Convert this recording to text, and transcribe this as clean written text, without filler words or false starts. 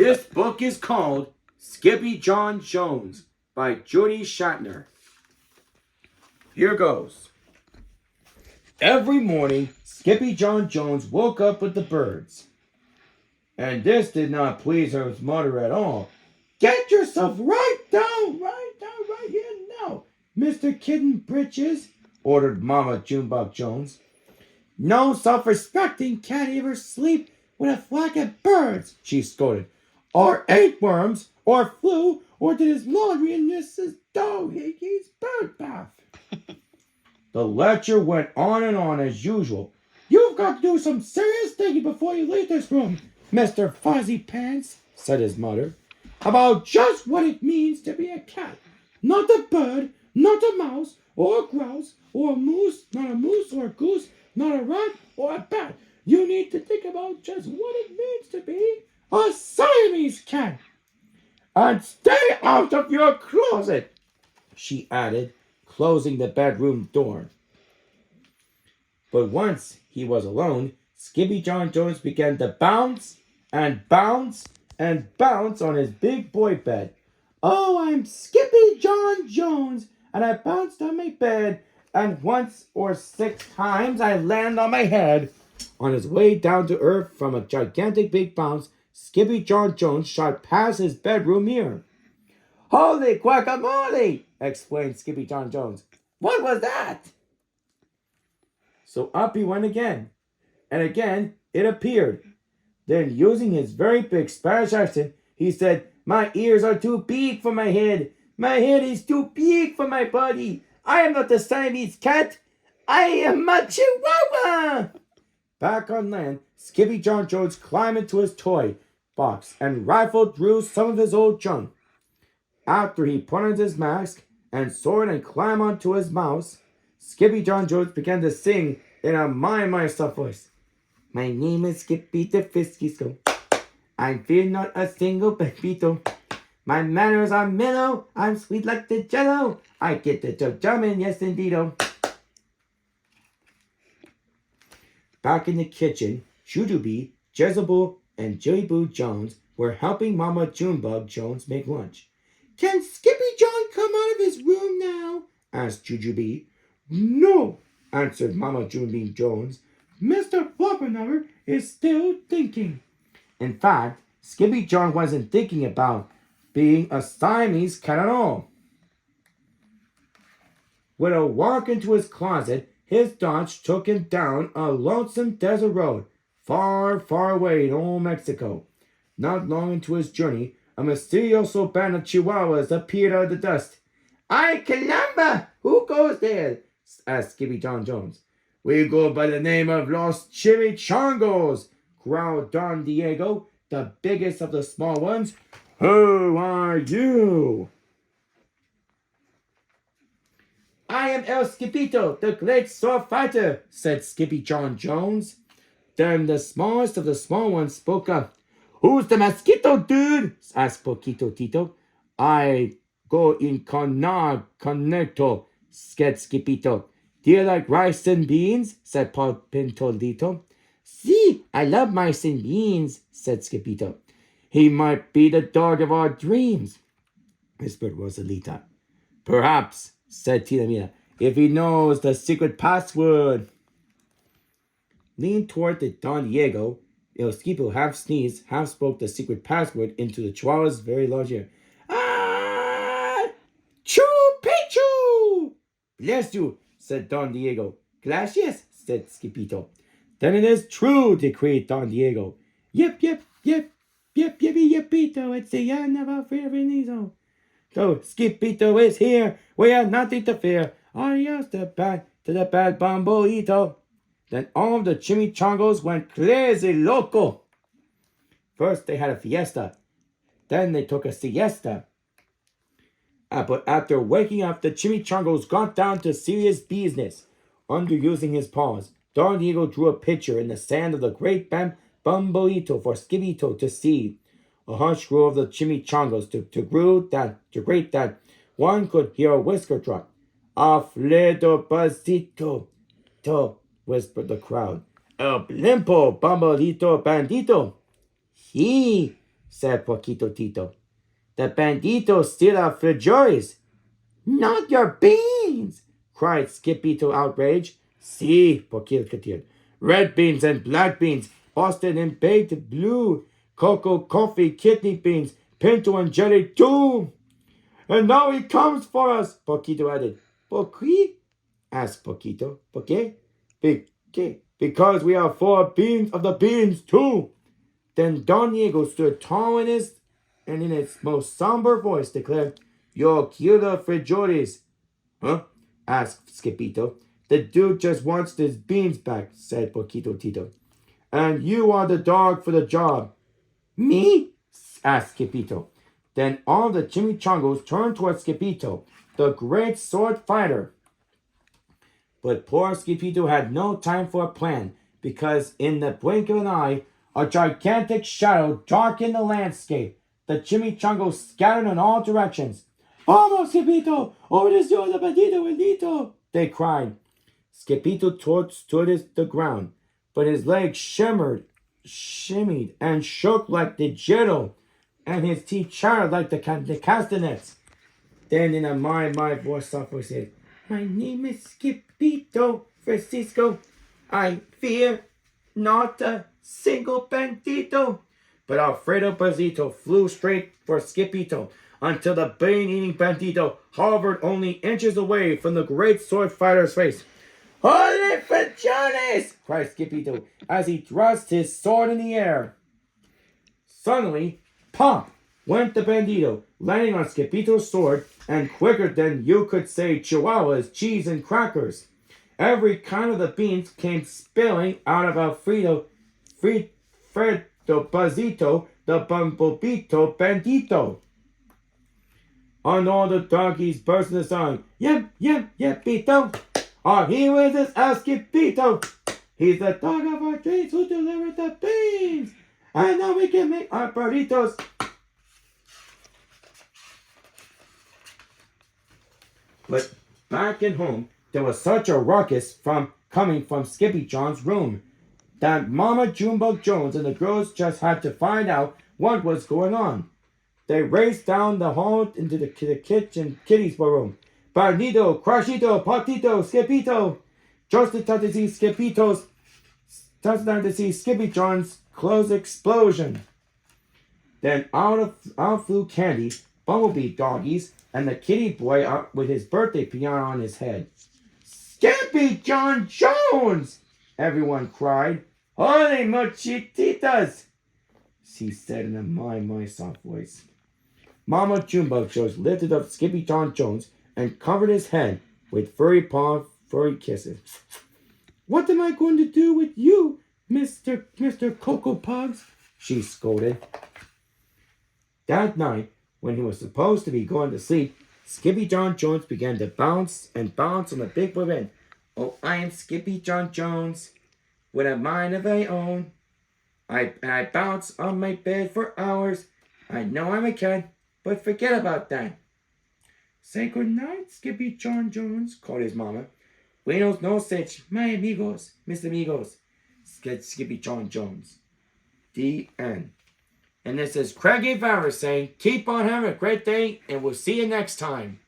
This book is called Skippyjon Jones by Judy Shatner. Here goes. Every morning, Skippyjon Jones woke up with the birds. And this did not please his mother at all. Get yourself right down right here now, Mr. Kitten Britches, ordered Mama Junebug Jones. No self-respecting can't ever sleep with a flock of birds, she scolded. Or ate worms, or flew, or did his laundry in Mrs. Doghickey's bird bath. The lecture went on as usual. You've got to do some serious thinking before you leave this room, Mr. Fuzzy Pants, said his mother, about just what it means to be a cat. Not a bird, not a mouse, or a grouse, or a moose, not a moose or a goose, not a rat or a bat. You need to think about just what it means to be a Siamese cat. And stay out of your closet, she added, closing the bedroom door. But once he was alone, Skippyjon Jones began to bounce and bounce and bounce on his big boy bed. Oh, I'm Skippyjon Jones, and I bounced on my bed, and once or 6 times I landed on my head. On his way down to earth from a gigantic big bounce, Skippyjon Jones shot past his bedroom mirror. Holy guacamole! Exclaimed Skippyjon Jones. What was that? So up he went again, and again it appeared. Then, using his very big Spanish accent, he said, My ears are too big for my head. My head is too big for my body. I am not a Siamese cat. I am a Chihuahua. Back on land, Skippyjon Jones climbed into his toy box and rifled through some of his old junk. After he put on his mask and soared and climbed onto his mouse, Skippyjon Jones began to sing in a myself voice. My name is Skippy the Friskisco. I fear not a single pepito. My manners are mellow. I'm sweet like the jello. I get the joke jumping, yes indeedo. Back in the kitchen, Jujubee, Jezebel, and Joey Jones were helping Mama Junebug Jones make lunch. Can Skippyjon come out of his room now? Asked Jujubee. No, answered Mama Junebug Jones. Mr. Floppernutter is still thinking. In fact, Skippyjon wasn't thinking about being a Siamese cat at all. With a walk into his closet, his thoughts took him down a lonesome desert road, far, far away in old Mexico. Not long into his journey, a mysterious band of Chihuahuas appeared out of the dust. Ay, caramba! Who goes there? Asked Skippyjon Jones. We go by the name of Los Chimichangos, growled Don Diego, the biggest of the small ones. Who are you? I am El Skipito, the great sword fighter, said Skippyjon Jones. Then the smallest of the small ones spoke up. Who's the mosquito, dude? Asked Poquito Tito. I go in conecto, said Skippito. Do you like rice and beans? Said Pintolito. See, I love mice and beans, said Skippito. He might be the dog of our dreams, whispered Rosalita. Perhaps, said Tinamina, if he knows the secret password. Leaned toward the Don Diego. El Skipo half sneezed, half spoke the secret password into the Chihuahua's very large ear. Ah! Chu-Pichu! Bless you, said Don Diego. Gracias, said Skippito. Then it is true, decreed Don Diego. Yip, yippito, it's the end of our Fernando. So Skippito is here. We have nothing to fear. Adios to the bad bamboito. Then all of the chimichangos went crazy loco. First they had a fiesta. Then they took a siesta. But after waking up, the chimichangos got down to serious business. Underusing his paws, Don Diego drew a picture in the sand of the great bamboito for Skippito to see. A hush grew of the chimichangos to great that one could hear a whisker drop. Afledo pasito, to, whispered the crowd. El blimpo, bambolito bandito. He, said Poquito Tito. The banditos steal our frijoles. Not your beans, cried Skippito outraged. See, Poquito continued. Red beans and black beans, Boston and baked blue, cocoa, coffee, kidney beans, pinto and jelly too. And now he comes for us, Poquito added. ¿Por qué? Asked Poquito. ¿Por qué? Because we are full of beans of the beans too. Then Don Diego stood tall and in its most somber voice declared, Yo quiero frijoles. Huh? Asked Skippito. The dude just wants his beans back, said Poquito Tito. And you are the dog for the job. Me? Asked Skippito. Then all the chimichangas turned towards Skippito, the great sword fighter. But poor Skippito had no time for a plan, because in the blink of an eye, a gigantic shadow darkened the landscape. The chimichangas scattered in all directions. Vamos, Skippito! Obedeció the bandito bendito! They cried. Skippito stood the ground, but his legs shimmied, and shook like the jello, and his teeth chattered like the castanets. Then in a my voice softly said, My name is Skippito Francisco. I fear not a single bandito. But Alfredo Bazito flew straight for Skippito until the brain-eating bandito hovered only inches away from the great sword fighter's face. Holy frijoles! Cried Skippito as he thrust his sword in the air. Suddenly, pop! Went the bandito, landing on Skippito's sword, and quicker than you could say chihuahuas, cheese, and crackers. Every kind of the beans came spilling out of Alfredo Bazito, the Bumblebito Bandito. And all the donkeys burst into song. Yep, Pito. Our hero is this Skippito. He's the dog of our dreams who delivered the beans. And now we can make our burritos. But back at home, there was such a ruckus coming from Skippyjon's room that Mama Junebug Jones and the girls just had to find out what was going on. They raced down the hall into the kitty's room. Barnito, Crashito, Potito, Skippito. Just in time to see Skippyjon's clothes explosion. Then out flew Candy, Bumblebee doggies, and the kitty boy out with his birthday piano on his head. Skippyjon Jones! Everyone cried. Holy muchititas! She said in a my soft voice. Mama Junebug Jones lifted up Skippyjon Jones and covered his head with furry kisses. What am I going to do with you, Mr. Cocoa Pugs? She scolded. That night, when he was supposed to be going to sleep, Skippyjon Jones began to bounce on the big boy bed. Oh, I am Skippyjon Jones, with a mind of my own. I bounce on my bed for hours. I know I'm a cat, but forget about that. Say good night, Skippyjon Jones, called his mama. Buenos noches, my amigos, mis amigos, said Skippyjon Jones. The end. And this is Craigie Farris saying, keep on having a great day, and we'll see you next time.